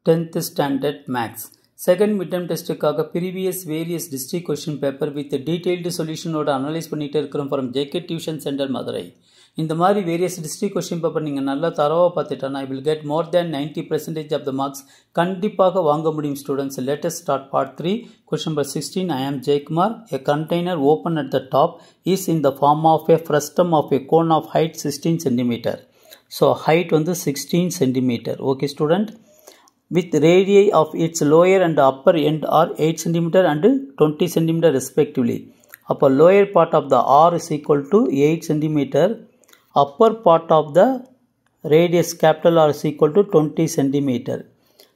10th standard maths second midterm testக்காக previous various district question paper with detailed solution ஓட analyse பண்ணிட்டே இருக்கிறோம் from JK Tuition Center Madurai. இந்த மாதிரி various district question paper நீங்க நல்லா தரவா பார்த்துட்டா I will get more than 90% of the marks கண்டிப்பாக வாங்க முடியும் students. Let us start part 3 question number 16. I am Jaykumar. A container open at the top is in the form of a frustum of a cone of height 16 cm. So height வந்து 16 cm. Okay student. With radii of its lower and upper end are 8 cm and 20 cm respectively. Upper lower part of the R is equal to 8 cm. Upper part of the radius capital R is equal to 20 cm.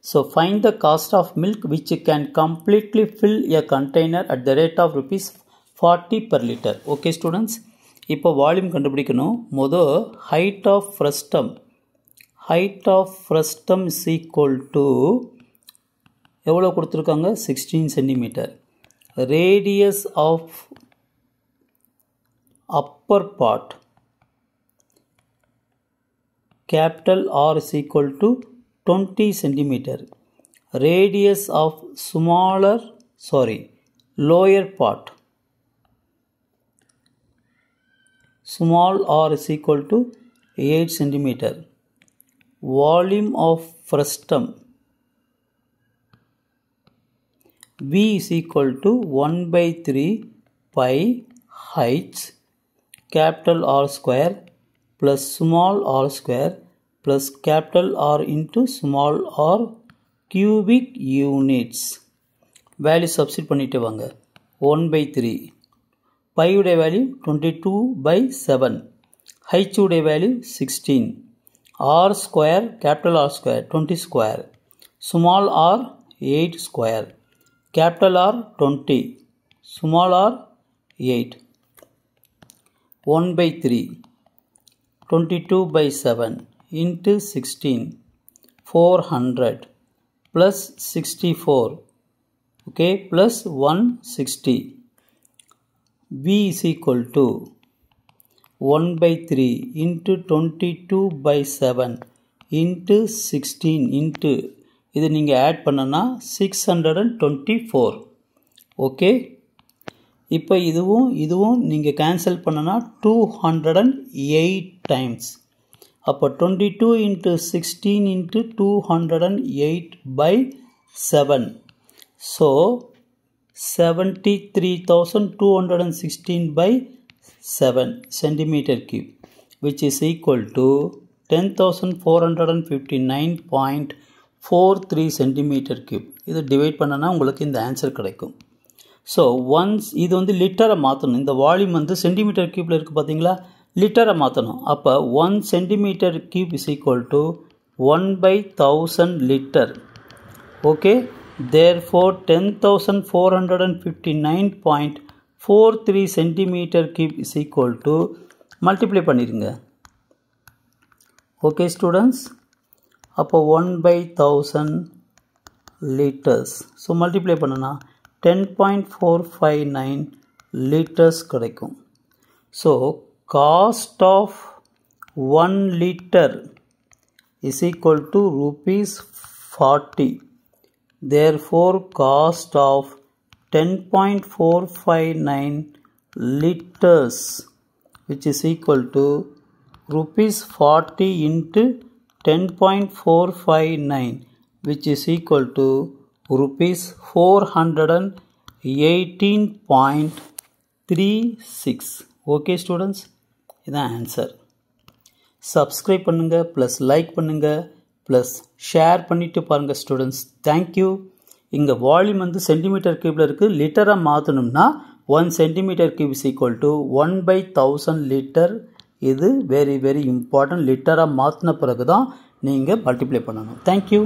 So find the cost of milk which can completely fill a container at the rate of rupees 40 per liter. Okay students. இப்போ volume கண்டுபிடிக்கணும். முதல் height of frustum. Height of frustum is equal to எவ்வளோ கொடுத்துருக்காங்க 16 cm. Radius of upper part capital R is equal to 20 cm. Radius of lower part small r is equal to 8 cm. Volume of frustum V is equal to 1 by 3 pi h capital R square plus small r square plus capital R into small r cubic units. Value substitute பண்ணிட்டு வாங்க. 1 by 3 pi உடைய value 22 by 7 h உடைய value 16 r square capital R square 20 square small r 8 square capital R 20 small r 8 1 by 3 22 by 7 into 16 400 plus 64 okay plus 160. V is equal to 1 by 3 into 22 by 7 into 16 into இது நீங்கள் add பண்ணனா 624. Okay இப்போ இதுவும் நீங்கள் cancel பண்ணனா 208 times. அப்போ 22 into 16 into 208 by 7. So 73,216 by 7 centimeter cube which is equal to 10,459.43 centimeter cube. இது divide பண்ணனா உங்களுக்கு இந்த ஆன்சர் கிடைக்கும். ஸோ ஒன்ஸ் இது வந்து லிட்டரை மாற்றணும். இந்த வால்யூம் வந்து சென்டிமீட்டர் கியூப்பில் இருக்குது பார்த்தீங்களா, லிட்டரை மாற்றணும். அப்போ 1 centimeter cube is equal to 1/1000 litre. Okay, therefore 10,459.43 centimeter cube is equal to multiply பண்ணிருங்க. ஓகே ஸ்டூடெண்ட்ஸ், அப்போ 1/1000 லிட்டர்ஸ். ஸோ மல்டிப்ளை பண்ணனா 10.459 லிட்டர்ஸ் கிடைக்கும். So cost of 1 liter is equal to rupees 40. Therefore cost of 10.459 liters which is equal to rupees 40 into 10.459 which is equal to rupees 418.36. okay students, இதான் answer. Subscribe பண்ணுங்க plus like பண்ணுங்க plus share பண்ணிட்டு பாருங்க students. Thank you. இங்கே volume வந்து centimetre கியூப்ல இருக்குது. லிட்டராக மாற்றணும்னா 1 centimeter cube is equal to 1/1000 litre. இது very very important. லிட்டராக மாற்றின பிறகு தான் நீங்கள் மல்டிப்ளை பண்ணணும். தேங்க்யூ.